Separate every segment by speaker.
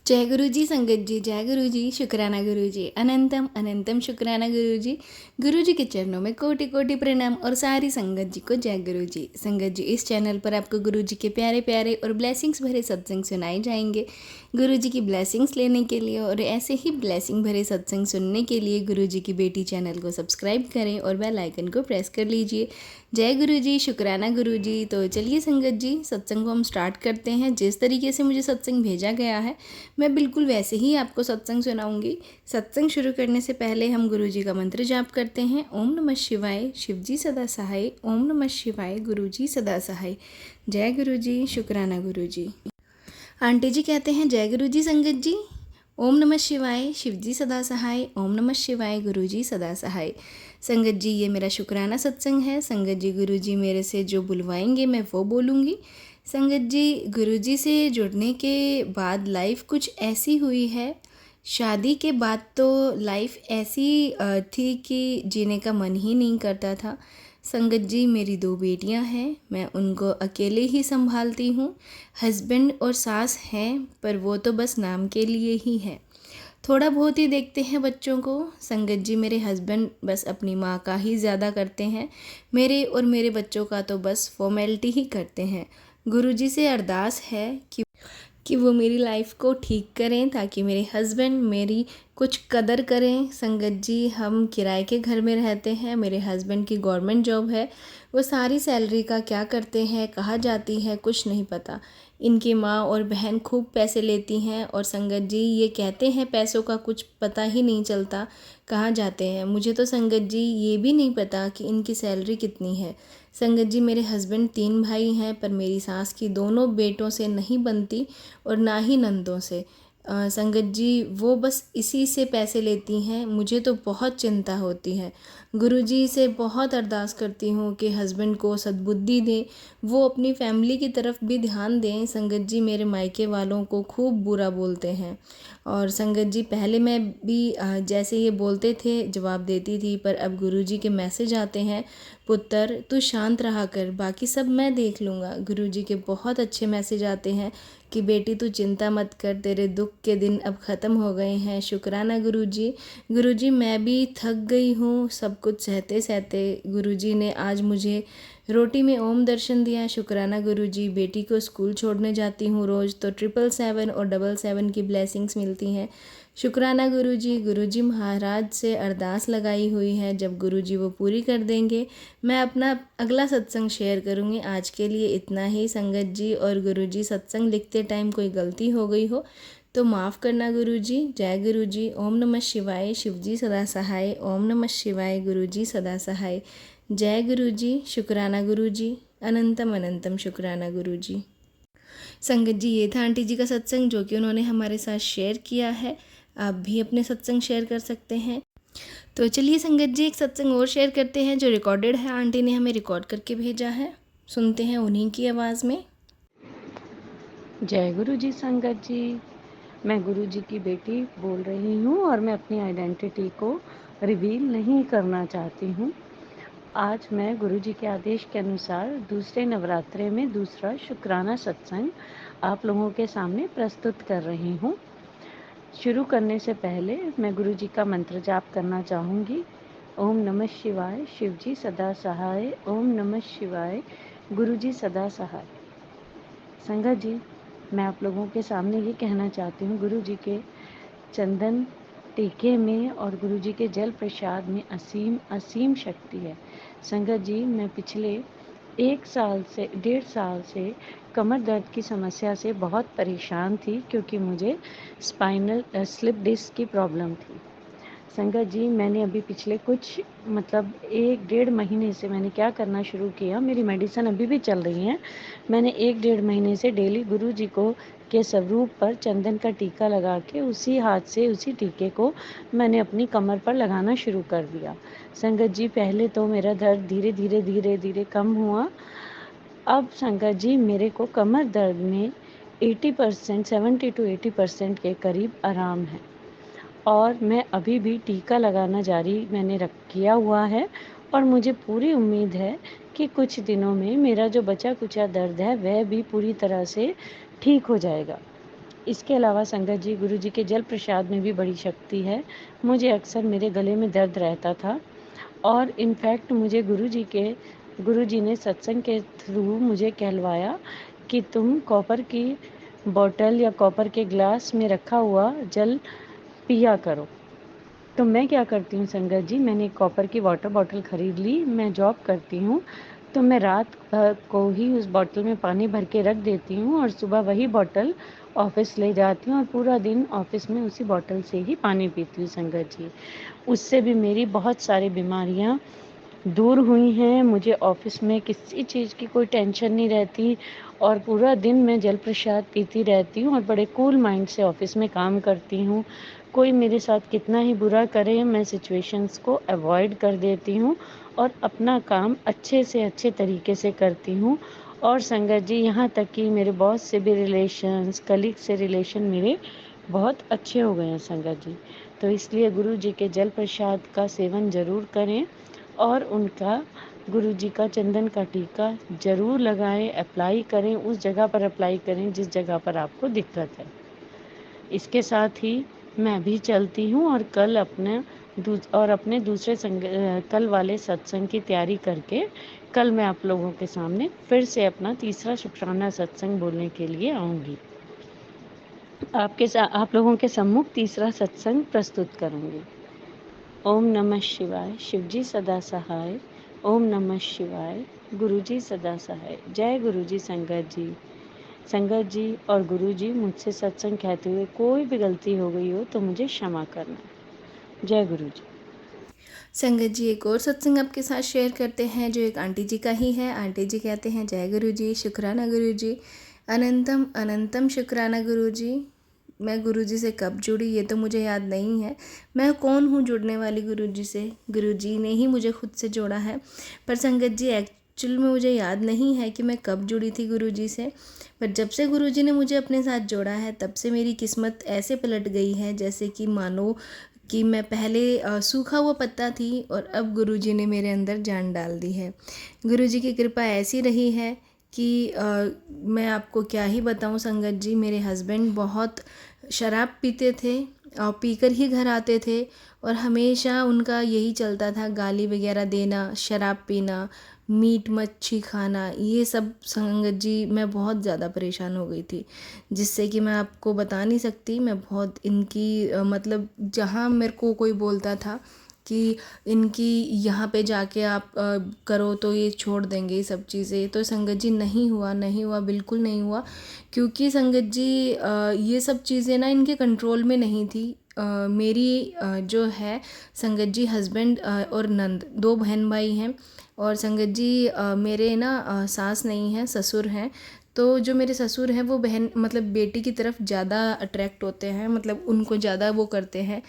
Speaker 1: जय गुरु जी संगत जी, जय गुरु जी, शुक्राना गुरु जी, अनंतम अनंतम शुक्राना गुरु जी के चरणों में कोटि कोटि प्रणाम और सारी संगत जी को जय गुरु जी। संगत जी, इस चैनल पर आपको गुरु जी के प्यारे प्यारे और ब्लेसिंग्स भरे सत्संग सुनाए जाएंगे। गुरु जी की ब्लेसिंग्स लेने के लिए और ऐसे ही ब्लेसिंग भरे सत्संग सुनने के लिए गुरु जी की बेटी चैनल को सब्सक्राइब करें और बेल आइकन को प्रेस कर लीजिए। जय गुरु जी, शुक्राना गुरु जी। तो चलिए संगत जी, सत्संग को हम स्टार्ट करते हैं। जिस तरीके से मुझे सत्संग भेजा गया है मैं बिल्कुल वैसे ही आपको सत्संग सुनाऊंगी। सत्संग शुरू करने से पहले हम गुरु जी का मंत्र जाप करते हैं। ओम नमः शिवाय, शिव जी सदा सहाय। ओम नमः शिवाय, गुरु जी सदा सहाय। जय गुरु जी, शुक्राना गुरु जी। आंटी जी कहते हैं जय गुरु जी संगत जी। ओम नमः शिवाय, शिव जी सदा सहाय। ओम नमः शिवाय, गुरु जी सदा सहाय। संगत जी, ये मेरा शुक्राना सत्संग है। संगत जी, गुरु जी मेरे से जो बुलवाएंगे मैं वो बोलूँगी। संगत जी, गुरु जी से जुड़ने के बाद लाइफ कुछ ऐसी हुई है। शादी के बाद तो लाइफ ऐसी थी कि जीने का मन ही नहीं करता था। संगत जी, मेरी 2 बेटियां हैं, मैं उनको अकेले ही संभालती हूँ। हस्बैंड और सास हैं पर वो तो बस नाम के लिए ही है। थोड़ा बहुत ही देखते हैं बच्चों को। संगत जी, मेरे हस्बैंड बस अपनी माँ का ही ज़्यादा करते हैं। मेरे और मेरे बच्चों का तो बस फॉर्मेलिटी ही करते हैं। गुरु जी से अरदास है कि वो मेरी लाइफ को ठीक करें ताकि मेरे हस्बैंड मेरी कुछ कदर करें। संगत जी, हम किराए के घर में रहते हैं। मेरे हस्बैंड की गवर्नमेंट जॉब है। वो सारी सैलरी का क्या करते हैं, कहाँ जाती है, कुछ नहीं पता। इनकी माँ और बहन खूब पैसे लेती हैं और संगत जी ये कहते हैं पैसों का कुछ पता ही नहीं चलता कहाँ जाते हैं। मुझे तो संगत जी ये भी नहीं पता कि इनकी सैलरी कितनी है। संगत जी, मेरे हस्बैंड 3 भाई हैं पर मेरी सास की दोनों बेटों से नहीं बनती और ना ही नंदों से। संगत जी, वो बस इसी से पैसे लेती हैं। मुझे तो बहुत चिंता होती है। गुरुजी से बहुत अरदास करती हूँ कि हस्बैंड को सद्बुद्धि दें, वो अपनी फैमिली की तरफ भी ध्यान दें। संगत जी, मेरे मायके वालों को खूब बुरा बोलते हैं और संगत जी पहले मैं भी जैसे ये बोलते थे जवाब देती थी, पर अब गुरुजी के मैसेज आते हैं, पुत्र तू शांत रहा कर, बाकी सब मैं देख लूँगा। गुरुजी के बहुत अच्छे मैसेज आते हैं कि बेटी तू चिंता मत कर, तेरे दुख के दिन अब ख़त्म हो गए हैं। शुक्राना गुरुजी। गुरुजी, मैं भी थक गई हूँ सब कुछ सहते सहते। गुरुजी ने आज मुझे रोटी में ओम दर्शन दिया। शुक्राना गुरुजी। बेटी को स्कूल छोड़ने जाती हूँ रोज़ तो 777 और 777 की ब्लेसिंग्स मिलती हैं। शुक्राना गुरुजी। गुरुजी महाराज से अरदास लगाई हुई है, जब गुरुजी वो पूरी कर देंगे मैं अपना अगला सत्संग शेयर करूँगी। आज के लिए इतना ही संगत जी। और गुरुजी, सत्संग लिखते टाइम कोई गलती हो गई हो तो माफ़ करना गुरुजी। जय गुरुजी। ओम नमः शिवाय, शिवजी सदा सहाय। ओम नमः शिवाय, गुरुजी सदा सहाय। जय गुरुजी, शुक्राना गुरुजी, अनंतम अनंतम शुक्राना गुरुजी। संगत जी, ये था आंटी जी का सत्संग जो कि उन्होंने हमारे साथ शेयर किया है। आप भी अपने सत्संग शेयर कर सकते हैं। तो चलिए संगत जी, एक सत्संग और शेयर करते हैं जो रिकॉर्डेड है, आंटी ने हमें रिकॉर्ड करके भेजा है। सुनते हैं उन्हीं की आवाज़ में।
Speaker 2: जय गुरु जी संगत जी, मैं गुरु जी की बेटी बोल रही हूँ और मैं अपनी आइडेंटिटी को रिवील नहीं करना चाहती हूँ। आज मैं गुरु जी के आदेश के अनुसार दूसरे नवरात्रे में दूसरा शुक्राना सत्संग आप लोगों के सामने प्रस्तुत कर रही हूँ। शुरू करने से पहले मैं गुरु जी का मंत्र जाप करना चाहूँगी। ओम नमः शिवाय, शिव जी सदा सहाय। ओम नमः शिवाय, गुरु जी सदा सहाय। संगत जी, मैं आप लोगों के सामने ये कहना चाहती हूँ, गुरु जी के चंदन टीके में और गुरु जी के जल प्रसाद में असीम असीम शक्ति है। संगत जी, मैं पिछले 1.5 साल से कमर दर्द की समस्या से बहुत परेशान थी क्योंकि मुझे स्पाइनल स्लिप डिस्क की प्रॉब्लम थी। संगत जी, मैंने अभी पिछले कुछ 1-1.5 महीने से मैंने क्या करना शुरू किया, मेरी मेडिसिन अभी भी चल रही हैं। मैंने 1-1.5 महीने से डेली गुरु जी को के स्वरूप पर चंदन का टीका लगा के उसी हाथ से उसी टीके को मैंने अपनी कमर पर लगाना शुरू कर दिया। संगत जी, पहले तो मेरा दर्द धीरे धीरे धीरे धीरे कम हुआ। अब संगत जी, मेरे को कमर दर्द में 80% 70 to 80% के करीब आराम है और मैं अभी भी टीका लगाना जारी मैंने किया हुआ है और मुझे पूरी उम्मीद है कि कुछ दिनों में मेरा जो बचा कुचा दर्द है वह भी पूरी तरह से ठीक हो जाएगा। इसके अलावा संगत जी, गुरु जी के जल प्रसाद में भी बड़ी शक्ति है। मुझे अक्सर मेरे गले में दर्द रहता था और इनफैक्ट मुझे गुरु जी ने सत्संग के थ्रू मुझे कहलवाया कि तुम कॉपर की बॉटल या कॉपर के ग्लास में रखा हुआ जल पिया करो। तो मैं क्या करती हूँ संगत जी, मैंने एक कॉपर की वाटर बॉटल ख़रीद ली। मैं जॉब करती हूँ, तो मैं रात को ही उस बॉटल में पानी भर के रख देती हूँ और सुबह वही बॉटल ऑफ़िस ले जाती हूँ और पूरा दिन ऑफ़िस में उसी बॉटल से ही पानी पीती हूँ संगत जी। उससे भी मेरी बहुत सारी बीमारियाँ दूर हुई हैं। मुझे ऑफ़िस में किसी चीज़ की कोई टेंशन नहीं रहती और पूरा दिन मैं जल प्रसाद पीती रहती हूँ और बड़े कूल माइंड से ऑफ़िस में काम करती हूँ। कोई मेरे साथ कितना ही बुरा करे, मैं सिचुएशंस को अवॉइड कर देती हूँ और अपना काम अच्छे से अच्छे तरीके से करती हूँ। और संगत जी, यहाँ तक कि मेरे बॉस से भी रिलेशंस, कलीग से रिलेशन मेरे बहुत अच्छे हो गए हैं संगत जी। तो इसलिए गुरु जी के जल प्रसाद का सेवन ज़रूर करें और उनका गुरु जी का चंदन का टीका ज़रूर लगाएं, अप्लाई करें, उस जगह पर अप्लाई करें जिस जगह पर आपको दिक्कत है। इसके साथ ही मैं भी चलती हूँ और अपने दूसरे कल वाले सत्संग की तैयारी करके कल मैं आप लोगों के सामने फिर से अपना तीसरा शुक्राना सत्संग बोलने के लिए आऊँगी। आप लोगों के सम्मुख तीसरा सत्संग प्रस्तुत करूँगी। ओम नमः शिवाय, शिवजी सदा सहाय। ओम नमः शिवाय, गुरुजी सदा सहाय। जय गुरुजी संगत जी और गुरुजी, मुझसे सत्संग कहते हुए कोई भी गलती हो गई हो तो मुझे क्षमा करना। जय गुरुजी।
Speaker 1: संगत जी एक और सत्संग आपके साथ शेयर करते हैं जो एक आंटी जी का ही है। आंटी जी कहते हैं, जय गुरु जी, शुक्राना गुरु जी, अनंतम अनंतम शुक्राना गुरु जी। मैं गुरु जी से कब जुड़ी ये तो मुझे याद नहीं है। मैं कौन हूँ जुड़ने वाली गुरु जी से? गुरु जी ने ही मुझे खुद से जोड़ा है। पर संगत जी एक्चुअल में मुझे याद नहीं है कि मैं कब जुड़ी थी गुरु जी से। पर जब से गुरु जी ने मुझे अपने साथ जोड़ा है तब से मेरी किस्मत ऐसे पलट गई है जैसे कि मानो कि मैं पहले सूखा हुआ पत्ता थी और अब गुरुजी ने मेरे अंदर जान डाल दी है। गुरुजी की कृपा ऐसी रही है कि मैं आपको क्या ही बताऊं संगत जी। मेरे हस्बैंड बहुत शराब पीते थे और पीकर ही घर आते थे और हमेशा उनका यही चलता था, गाली वगैरह देना, शराब पीना, मीट मच्छी खाना, ये सब। संगत जी मैं बहुत ज़्यादा परेशान हो गई थी जिससे कि मैं आपको बता नहीं सकती। मैं बहुत इनकी मतलब जहाँ मेरे को कोई बोलता था कि इनकी यहाँ पे जाके आप करो तो ये छोड़ देंगे ये सब चीज़ें, तो संगत जी नहीं हुआ, बिल्कुल नहीं हुआ। क्योंकि संगत जी ये सब चीज़ें ना इनके कंट्रोल में नहीं थी। मेरी जो है संगत जी हस्बैंड और नंद, दो बहन भाई हैं। और संगत जी मेरे ना सास नहीं हैं, ससुर हैं। तो जो मेरे ससुर हैं वो बहन मतलब बेटी की तरफ ज़्यादा अट्रैक्ट होते हैं, मतलब उनको ज़्यादा वो करते हैं।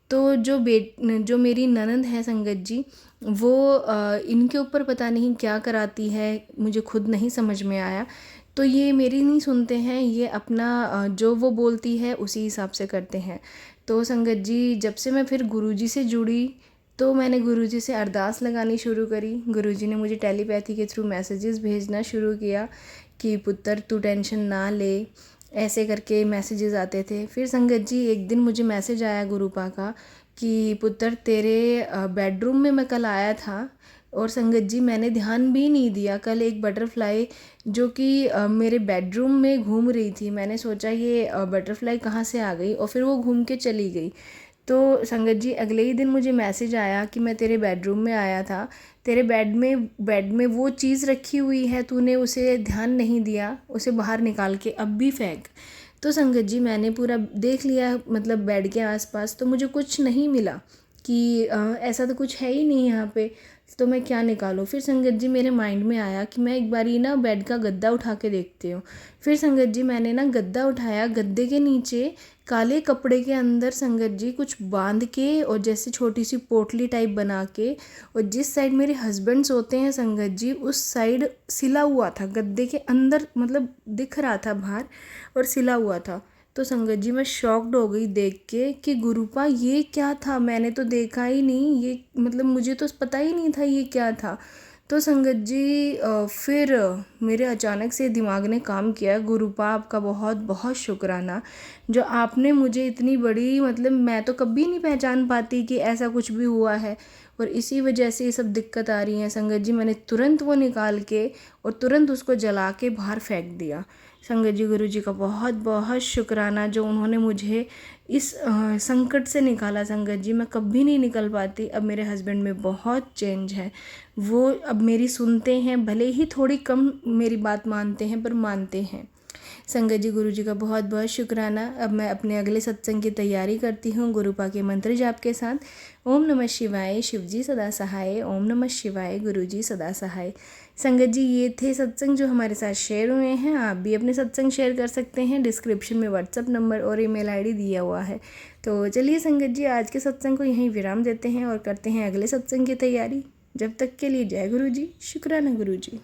Speaker 1: तो जो मेरी ननंद है संगत जी, वो इनके ऊपर पता नहीं क्या कराती है, मुझे खुद नहीं समझ में आया। तो ये मेरी नहीं सुनते हैं, ये अपना जो वो बोलती है उसी हिसाब से करते हैं। तो संगत जी जब से मैं फिर गुरुजी से जुड़ी तो मैंने गुरुजी से अरदास लगानी शुरू करी। गुरुजी ने मुझे टेलीपैथी के थ्रू मैसेजेस भेजना शुरू किया कि पुत्र तू टेंशन ना ले, ऐसे करके मैसेजेस आते थे। फिर संगत जी एक दिन मुझे मैसेज आया गुरुपा का कि पुत्र तेरे बेडरूम में मैं कल आया था। और संगत जी मैंने ध्यान भी नहीं दिया, कल एक बटरफ्लाई जो कि मेरे बेडरूम में घूम रही थी, मैंने सोचा ये बटरफ्लाई कहाँ से आ गई, और फिर वो घूम के चली गई। तो संगत जी अगले ही दिन मुझे मैसेज आया कि मैं तेरे बेडरूम में आया था, तेरे बेड में वो चीज़ रखी हुई है, तूने उसे ध्यान नहीं दिया, उसे बाहर निकाल के अब भी फेंक। तो संगत जी मैंने पूरा देख लिया मतलब बेड के आसपास, तो मुझे कुछ नहीं मिला कि ऐसा तो कुछ है ही नहीं यहाँ पे, तो मैं क्या निकालूं। फिर संगत जी मेरे माइंड में आया कि मैं एक बारी ना बेड का गद्दा उठा के देखती हूँ। फिर संगत जी मैंने ना गद्दा उठाया, गद्दे के नीचे काले कपड़े के अंदर संगत जी कुछ बांध के और जैसे छोटी सी पोटली टाइप बना के, और जिस साइड मेरे हस्बैंड सोते हैं संगत जी उस साइड सिला हुआ था गद्दे के अंदर, मतलब दिख रहा था बाहर और सिला हुआ था। तो संगत जी मैं शॉक्ड हो गई देख के कि गुरुपा ये क्या था, मैंने तो देखा ही नहीं, ये मतलब मुझे तो पता ही नहीं था ये क्या था। तो संगत जी फिर मेरे अचानक से दिमाग ने काम किया, गुरुपा आपका बहुत बहुत शुक्राना, जो आपने मुझे इतनी बड़ी, मतलब मैं तो कभी नहीं पहचान पाती कि ऐसा कुछ भी हुआ है और इसी वजह से ये सब दिक्कत आ रही है। संगत जी मैंने तुरंत वो निकाल के और तुरंत उसको जला के बाहर फेंक दिया। संगत जी गुरु जी का बहुत बहुत शुक्राना, जो उन्होंने मुझे इस संकट से निकाला। संगत जी मैं कभी नहीं निकल पाती। अब मेरे हस्बैंड में बहुत चेंज है, वो अब मेरी सुनते हैं, भले ही थोड़ी कम मेरी बात मानते हैं पर मानते हैं। संगत जी गुरु जी का बहुत बहुत शुक्राना। अब मैं अपने अगले सत्संग की तैयारी करती हूँ गुरुपा के मंत्र जाप के साथ। ओम नमः शिवाय, शिव जी सदा सहाय। ओम नमः शिवाय, गुरु जी सदा सहाय। संगत जी ये थे सत्संग जो हमारे साथ शेयर हुए हैं। आप भी अपने सत्संग शेयर कर सकते हैं, डिस्क्रिप्शन में व्हाट्सअप नंबर और ईमेल आईडी दिया हुआ है। तो चलिए संगत जी आज के सत्संग को यहीं विराम देते हैं और करते हैं अगले सत्संग की तैयारी। जब तक के लिए जय गुरु जी, शुक्राना गुरु जी।